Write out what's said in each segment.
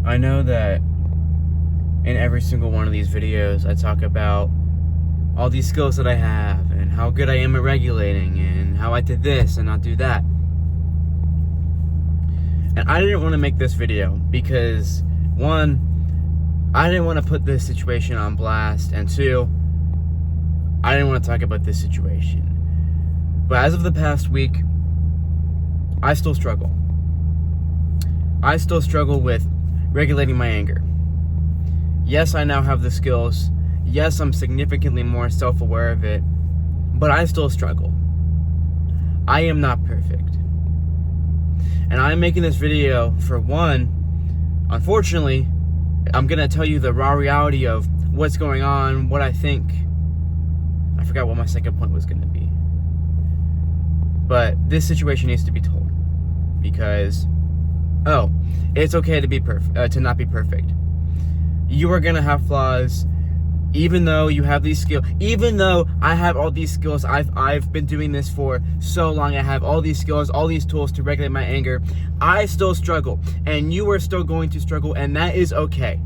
I know that in every single one of these videos I talk about all these skills that I have and how good I am at regulating and how I did this and not do that. And I didn't want to make this video because, one, I didn't want to put this situation on blast, and two, I didn't want to talk about this situation. But as of the past week, I still struggle. I still struggle with regulating my anger. Yes, I now have the skills. Yes, I'm significantly more self-aware of it, but I still struggle. I am not perfect. And I'm making this video for one, unfortunately, I'm going to tell you the raw reality of what's going on, what I think. I forgot what my second point was going to be. But this situation needs to be told because, it's okay to be to not be perfect. You are going to have flaws. Even though you have these skills, even though I have all these skills, I've been doing this for so long, I have all these skills, all these tools to regulate my anger, I still struggle, and you are still going to struggle, and that is okay.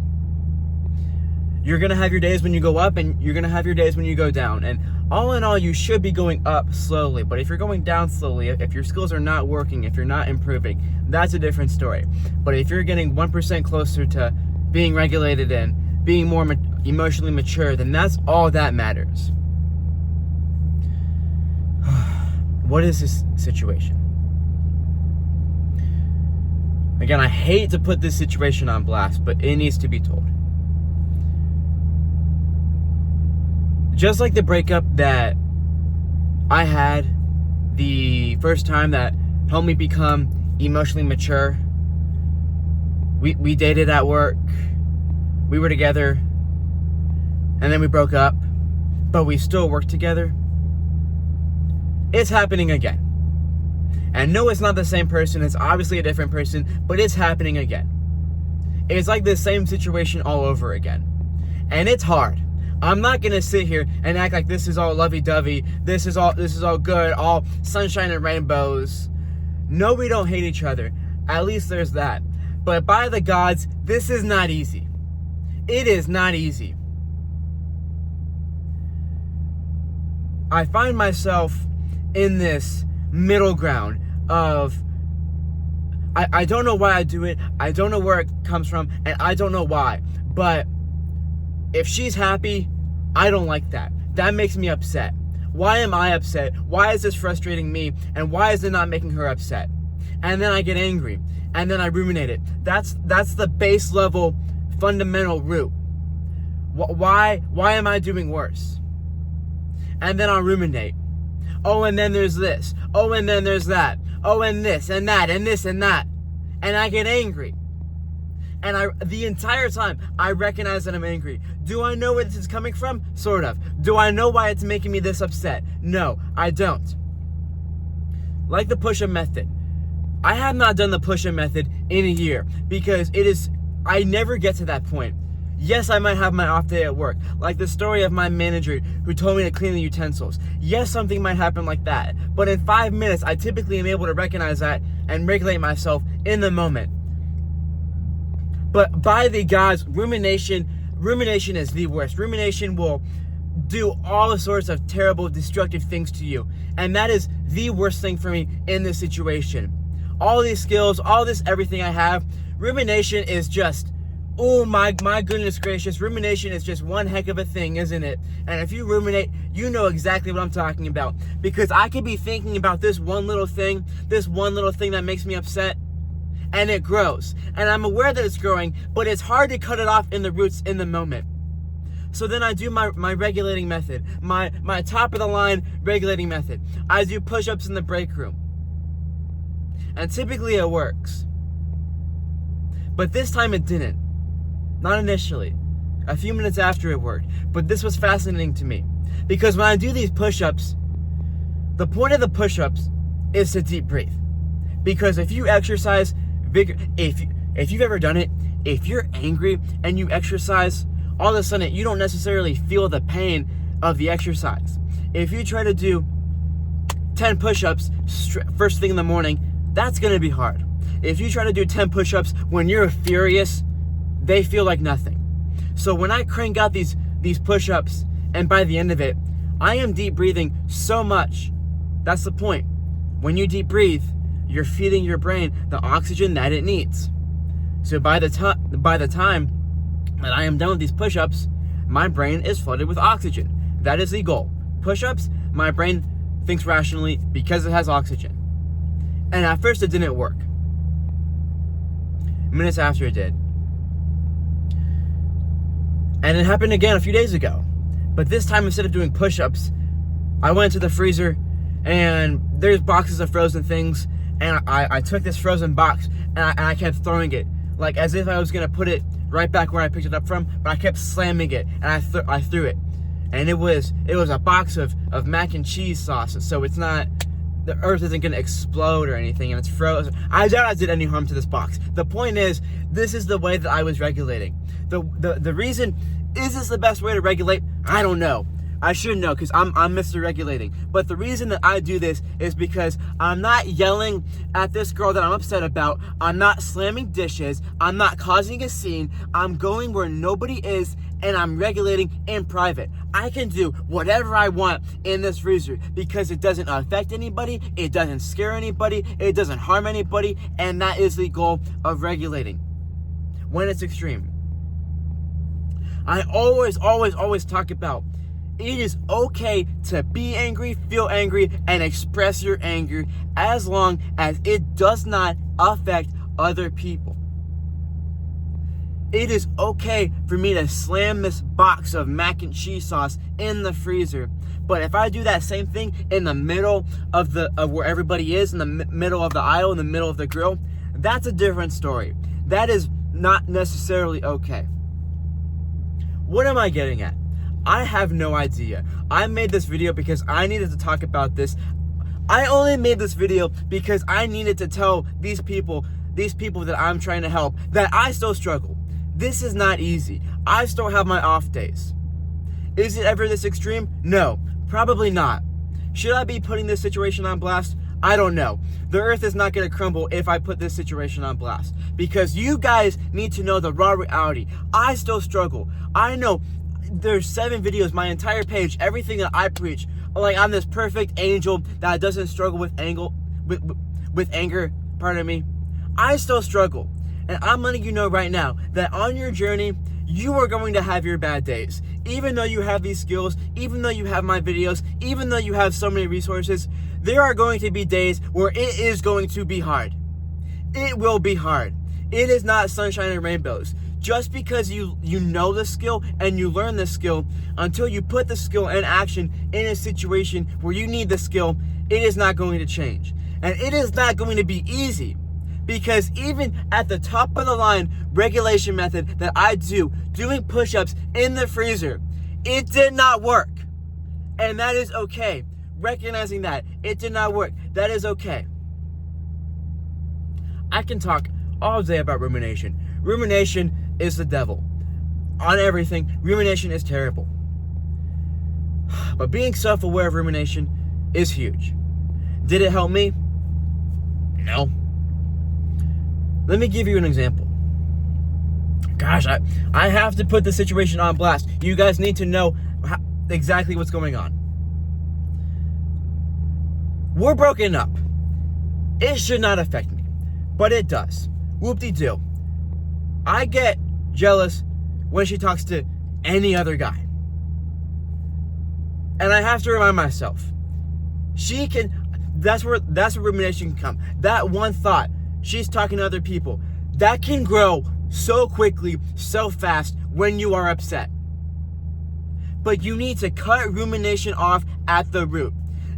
You're going to have your days when you go up, and you're going to have your days when you go down, and all in all, you should be going up slowly, but if you're going down slowly, if your skills are not working, if you're not improving, that's a different story. But if you're getting 1% closer to being regulated and being more emotionally mature, then that's all that matters. What is this situation? Again, I hate to put this situation on blast, but it needs to be told. Just like the breakup that I had the first time that helped me become emotionally mature, we dated at work. We were together, and then we broke up, but we still work together. It's happening again. And no, it's not the same person. It's obviously a different person, but it's happening again. It's like the same situation all over again. And it's hard. I'm not going to sit here and act like this is all lovey-dovey. This is all good, all sunshine and rainbows. No, we don't hate each other. At least there's that. But by the gods, this is not easy. It is not easy. I find myself in this middle ground of I don't know why I do it. I don't know where it comes from, and I don't know why. But if she's happy, I don't like that. That makes me upset. Why am I upset? Why is this frustrating me? And why is it not making her upset? And then I get angry, and then I ruminate it. That's the base level fundamental root. Why am I doing worse? And then I'll ruminate. Oh, and then there's this. Oh, and then there's that. Oh, and this and that and this and that. And I get angry. And the entire time, I recognize that I'm angry. Do I know where this is coming from? Sort of. Do I know why it's making me this upset? No, I don't. Like the push-up method. I have not done the push-up method in a year because I never get to that point. Yes, I might have my off day at work, like the story of my manager who told me to clean the utensils. Yes, something might happen like that, but in 5 minutes, I typically am able to recognize that and regulate myself in the moment. But by the gods, rumination is the worst. Rumination will do all sorts of terrible, destructive things to you, and that is the worst thing for me in this situation. All these skills, all this everything I have, rumination is just, oh my goodness gracious, rumination is just one heck of a thing, isn't it? And if you ruminate, you know exactly what I'm talking about. Because I could be thinking about this one little thing that makes me upset, and it grows. And I'm aware that it's growing, but it's hard to cut it off in the roots in the moment. So then I do my regulating method, my top of the line regulating method. I do push-ups in the break room. And typically it works. But this time it didn't. Not initially. A few minutes after it worked. But this was fascinating to me. Because when I do these push-ups, the point of the push-ups is to deep breathe. Because if you exercise vigor, if you've ever done it, if you're angry and you exercise, all of a sudden you don't necessarily feel the pain of the exercise. If you try to do 10 push-ups first thing in the morning, that's going to be hard. If you try to do 10 push-ups when you're furious, they feel like nothing. So when I crank out these push-ups, and by the end of it, I am deep breathing so much. That's the point. When you deep breathe, you're feeding your brain the oxygen that it needs. So by the time that I am done with these push-ups, my brain is flooded with oxygen. That is the goal. Push-ups, my brain thinks rationally because it has oxygen. And at first it didn't work. Minutes after it did. And it happened again a few days ago. But this time, instead of doing push-ups, I went to the freezer and there's boxes of frozen things, and I took this frozen box and I kept throwing it, like as if I was gonna put it right back where I picked it up from, but I kept slamming it and I threw it. And it was a box of mac and cheese sauce, so it's not, the earth isn't gonna explode or anything, and it's frozen. I doubt I did any harm to this box. The point is, this is the way that I was regulating. The reason, is this the best way to regulate? I don't know. I should know, because I'm Mr. Regulating. But the reason that I do this is because I'm not yelling at this girl that I'm upset about. I'm not slamming dishes. I'm not causing a scene. I'm going where nobody is, and I'm regulating in private. I can do whatever I want in this freezer because it doesn't affect anybody, it doesn't scare anybody, it doesn't harm anybody, and that is the goal of regulating when it's extreme. I always talk about, it is okay to be angry, feel angry, and express your anger as long as it does not affect other people. It is okay for me to slam this box of mac and cheese sauce in the freezer, but if I do that same thing in the middle of where everybody is, in the middle of the aisle, in the middle of the grill, that's a different story. That is not necessarily okay. What am I getting at? I have no idea. I made this video because I needed to talk about this. I only made this video because I needed to tell these people that I'm trying to help, that I still struggle. This is not easy. I still have my off days. Is it ever this extreme? No, probably not. Should I be putting this situation on blast? I don't know. The earth is not going to crumble if I put this situation on blast, because you guys need to know the raw reality. I still struggle. I know there's 7 videos, my entire page, everything that I preach, like I'm this perfect angel that doesn't struggle with anger, pardon me. I still struggle. And I'm letting you know right now that on your journey, you are going to have your bad days. Even though you have these skills, even though you have my videos, even though you have so many resources, there are going to be days where it is going to be hard. It will be hard. It is not sunshine and rainbows. Just because you know the skill and you learn the skill, until you put the skill in action in a situation where you need the skill, it is not going to change. And it is not going to be easy. Because even at the top of the line regulation method that I do, doing push-ups in the freezer, it did not work. And that is okay. Recognizing that it did not work, that is okay. I can talk all day about rumination. Rumination is the devil. On everything, rumination is terrible. But being self-aware of rumination is huge. Did it help me? No. Let me give you an example. Gosh, I have to put the situation on blast. You guys need to know exactly what's going on. We're broken up. It should not affect me, but it does. Whoop-de-doo. I get jealous when she talks to any other guy. And I have to remind myself, that's where rumination can come. That one thought, she's talking to other people, that can grow so quickly, so fast when you are upset. But you need to cut rumination off at the root.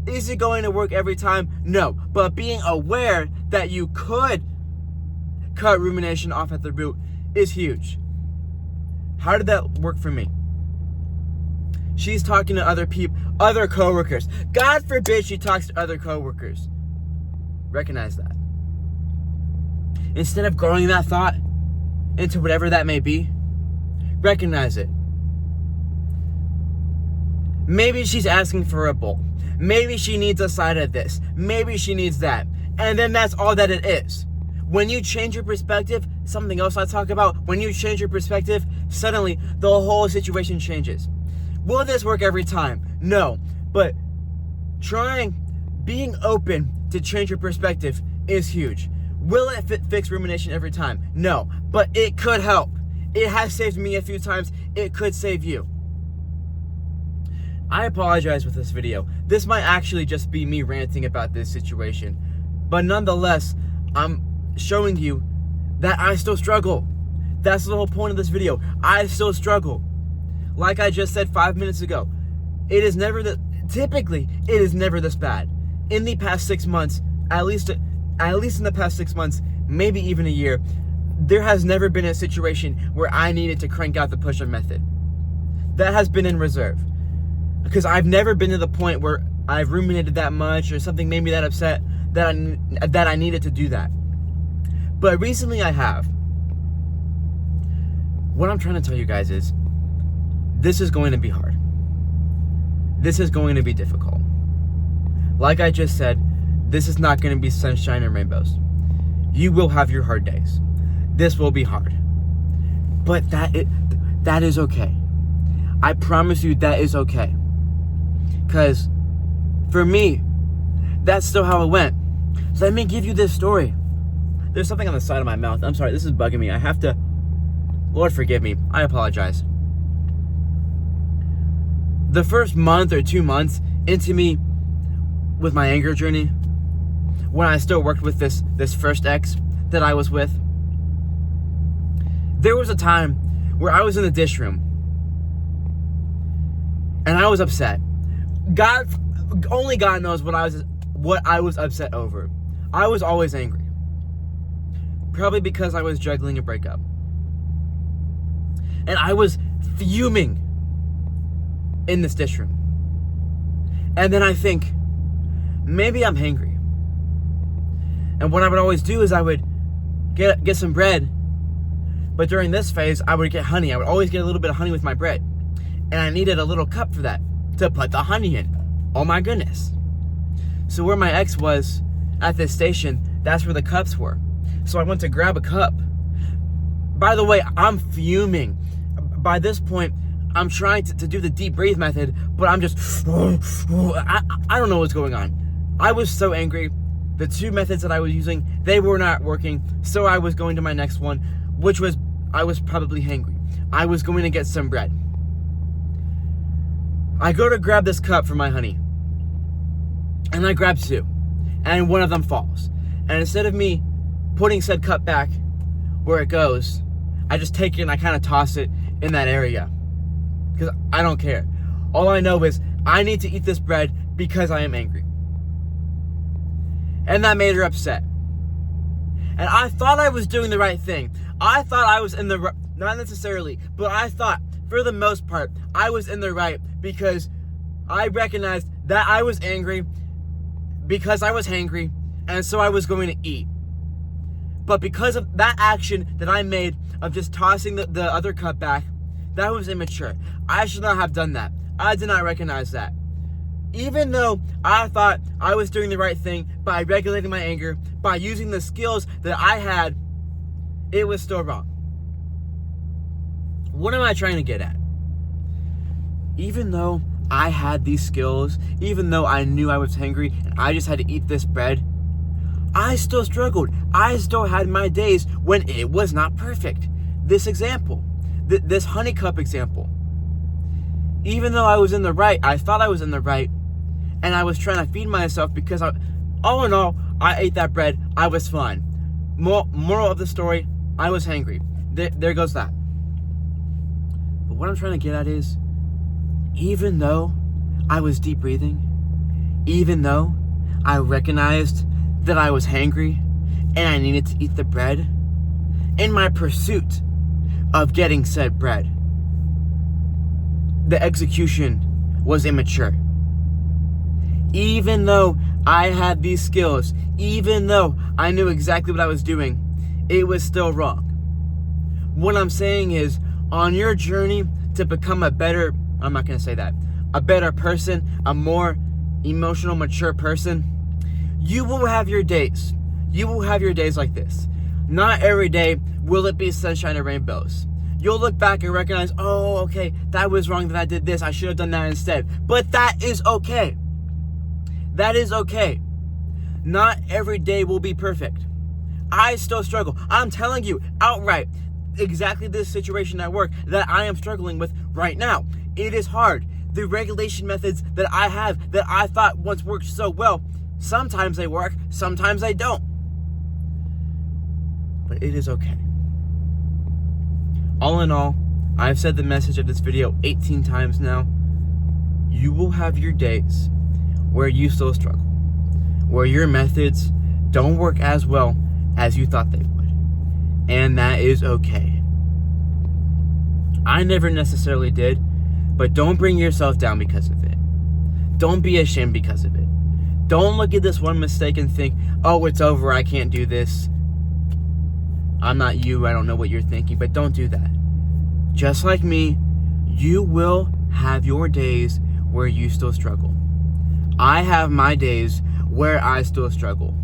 Is it going to work every time? No. But being aware that you could cut rumination off at the root is huge. How did that work for me? She's talking to other people, other coworkers. God forbid she talks to other coworkers. Recognize that. Instead of growing that thought into whatever that may be, recognize it. Maybe she's asking for a bowl. Maybe she needs a side of this. Maybe she needs that. And then that's all that it is. When you change your perspective, something else I talk about, when you change your perspective, suddenly the whole situation changes. Will this work every time? No. But being open to change your perspective is huge. Will it fix rumination every time? No. But it could help. It has saved me a few times. It could save you. I apologize with this video. This might actually just be me ranting about this situation. But nonetheless, I'm showing you that I still struggle. That's the whole point of this video. I still struggle. Like I just said 5 minutes ago, typically, it is never this bad. In the past 6 months, at least in the past 6 months, maybe even a year, there has never been a situation where I needed to crank out the push-up method. That has been in reserve. Because I've never been to the point where I've ruminated that much or something made me that upset that I needed to do that. But recently I have. What I'm trying to tell you guys is, this is going to be hard. This is going to be difficult. Like I just said, this is not going to be sunshine and rainbows. You will have your hard days. This will be hard. But that is okay. I promise you that is okay. Because for me, that's still how it went. So let me give you this story. There's something on the side of my mouth. I'm sorry, this is bugging me. I have to... Lord forgive me. I apologize. The first month or 2 months into me with my anger journey, when I still worked with this first ex that I was with, there was a time where I was in the dish room and I was upset. Only God knows what I was upset over. I was always angry. Probably because I was juggling a breakup. And I was fuming in this dish room. And then I think, maybe I'm hangry. And what I would always do is I would get some bread. But during this phase, I would get honey. I would always get a little bit of honey with my bread. And I needed a little cup for that, to put the honey in. Oh my goodness. So where my ex was at this station, that's where the cups were. So I went to grab a cup. By the way, I'm fuming. By this point, I'm trying to do the deep breathe method, but I'm just, I don't know what's going on. I was so angry. The 2 methods that I was using, they were not working. So I was going to my next one, which was, I was probably hangry. I was going to get some bread. I go to grab this cup for my honey. And I grab 2. And one of them falls. And instead of me putting said cup back where it goes, I just take it and I kind of toss it in that area. Because I don't care. All I know is I need to eat this bread because I am angry. And that made her upset. And I thought I was doing the right thing. I thought I was in the right, not necessarily, but I thought for the most part I was in the right because I recognized that I was angry because I was hangry, and so I was going to eat. But because of that action that I made of just tossing the other cup back, that was immature. I should not have done that. I did not recognize that. Even though I thought I was doing the right thing by regulating my anger, by using the skills that I had, it was still wrong. What am I trying to get at? Even though I had these skills, even though I knew I was hungry and I just had to eat this bread, I still struggled. I still had my days when it was not perfect. This example, this honey cup example. Even though I was in the right, I thought I was in the right, and I was trying to feed myself because all in all, I ate that bread. I was fine. Moral of the story, I was hangry. There goes that. But what I'm trying to get at is, even though I was deep breathing, even though I recognized that I was hangry and I needed to eat the bread, in my pursuit of getting said bread, the execution was immature. Even though I had these skills, even though I knew exactly what I was doing, it was still wrong. What I'm saying is, on your journey to become a better, I'm not going to say that, a better person, a more emotional, mature person, you will have your days. You will have your days like this. Not every day will it be sunshine and rainbows. You'll look back and recognize, oh, okay, that was wrong that I did this. I should have done that instead. But that is okay. That is okay. Not every day will be perfect. I still struggle. I'm telling you outright, exactly this situation at work that I am struggling with right now. It is hard. The regulation methods that I have that I thought once worked so well, sometimes they work, sometimes they don't. But it is okay. All in all, I've said the message of this video 18 times now. You will have your days where you still struggle, where your methods don't work as well as you thought they would. And that is okay. I never necessarily did, but don't bring yourself down because of it. Don't be ashamed because of it. Don't look at this one mistake and think, oh, it's over, I can't do this. I'm not you, I don't know what you're thinking, but don't do that. Just like me, you will have your days where you still struggle. I have my days where I still struggle.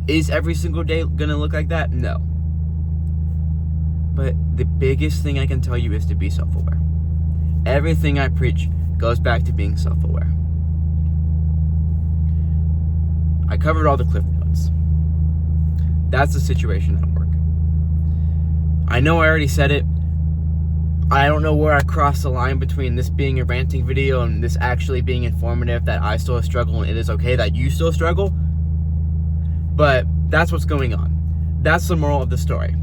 Is every single day gonna look like that? No. But the biggest thing I can tell you is to be self-aware. Everything I preach goes back to being self-aware. I covered all the cliff notes. That's the situation at work. I know I already said it. I don't know where I crossed the line between this being a ranting video and this actually being informative, that I still struggle and it is okay that you still struggle. But that's what's going on. That's the moral of the story.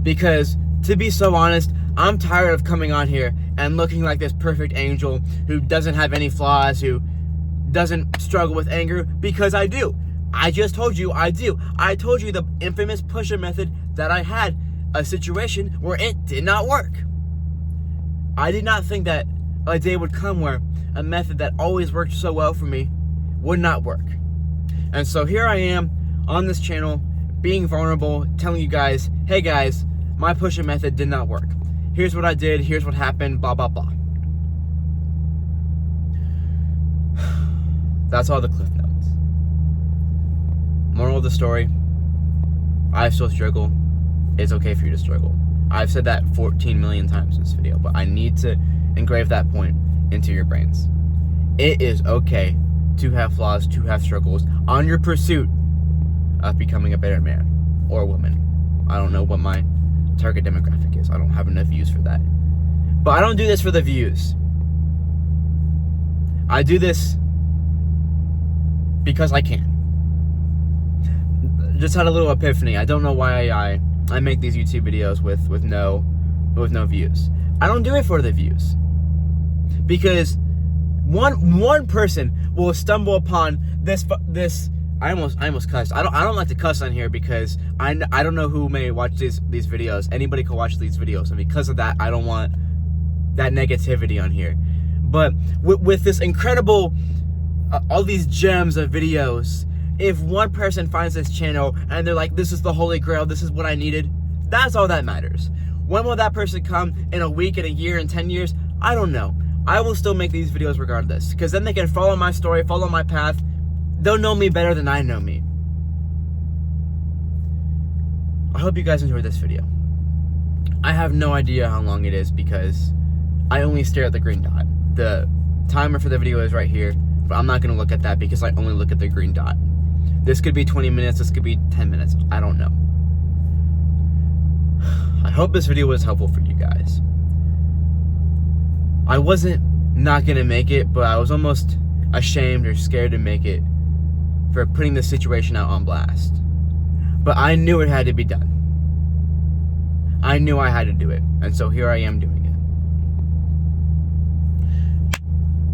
Because, to be so honest, I'm tired of coming on here and looking like this perfect angel who doesn't have any flaws, who doesn't struggle with anger, because I do. I just told you I do. I told you the infamous pusher method that I had a situation where it did not work. I did not think that a day would come where a method that always worked so well for me would not work. And so here I am on this channel, being vulnerable, telling you guys, hey guys, my pusher method did not work. Here's what I did, here's what happened, blah, blah, blah. That's all the cliff notes. Moral of the story, I still struggle. It's okay for you to struggle. I've said that 14 million times in this video, but I need to engrave that point into your brains. It is okay to have flaws, to have struggles on your pursuit of becoming a better man or woman. I don't know what my target demographic is. I don't have enough views for that. But I don't do this for the views. I do this because I can. Just had a little epiphany. I don't know why I make these YouTube videos with no views. I don't do it for the views. Because one person will stumble upon this I almost cussed. I don't like to cuss on here because I don't know who may watch these videos. Anybody can watch these videos, and because of that, I don't want that negativity on here. But with this incredible, all these gems of videos, if one person finds this channel and they're like, this is the holy grail, this is what I needed, that's all that matters. When will that person come? In a week, in a year, in 10 years? I don't know. I will still make these videos regardless, because then they can follow my story, follow my path. They'll know me better than I know me. I hope you guys enjoyed this video. I have no idea how long it is because I only stare at the green dot. The timer for the video is right here, but I'm not going to look at that because I only look at the green dot. This could be 20 minutes, this could be 10 minutes. I don't know. I hope this video was helpful for you guys. I wasn't not going to make it, but I was almost ashamed or scared to make it for putting the situation out on blast. But I knew it had to be done. I knew I had to do it, and so here I am doing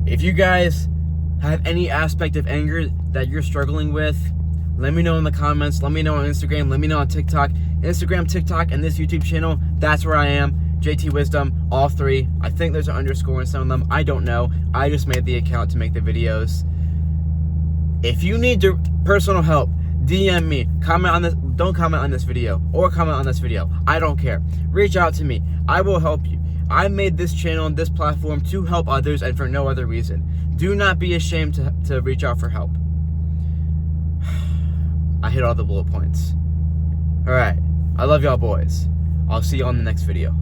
it. If you guys have any aspect of anger that you're struggling with, let me know in the comments, let me know on Instagram, let me know on TikTok. Instagram, TikTok, and this YouTube channel, that's where I am. JT Wisdom, all three. I think there's an underscore in some of them. I don't know. I just made the account to make the videos. If you need personal help, DM me. Comment on this. Don't comment on this video or comment on this video. I don't care. Reach out to me. I will help you. I made this channel and this platform to help others and for no other reason. Do not be ashamed to reach out for help. I hit all the bullet points. All right. I love y'all boys. I'll see you on the next video.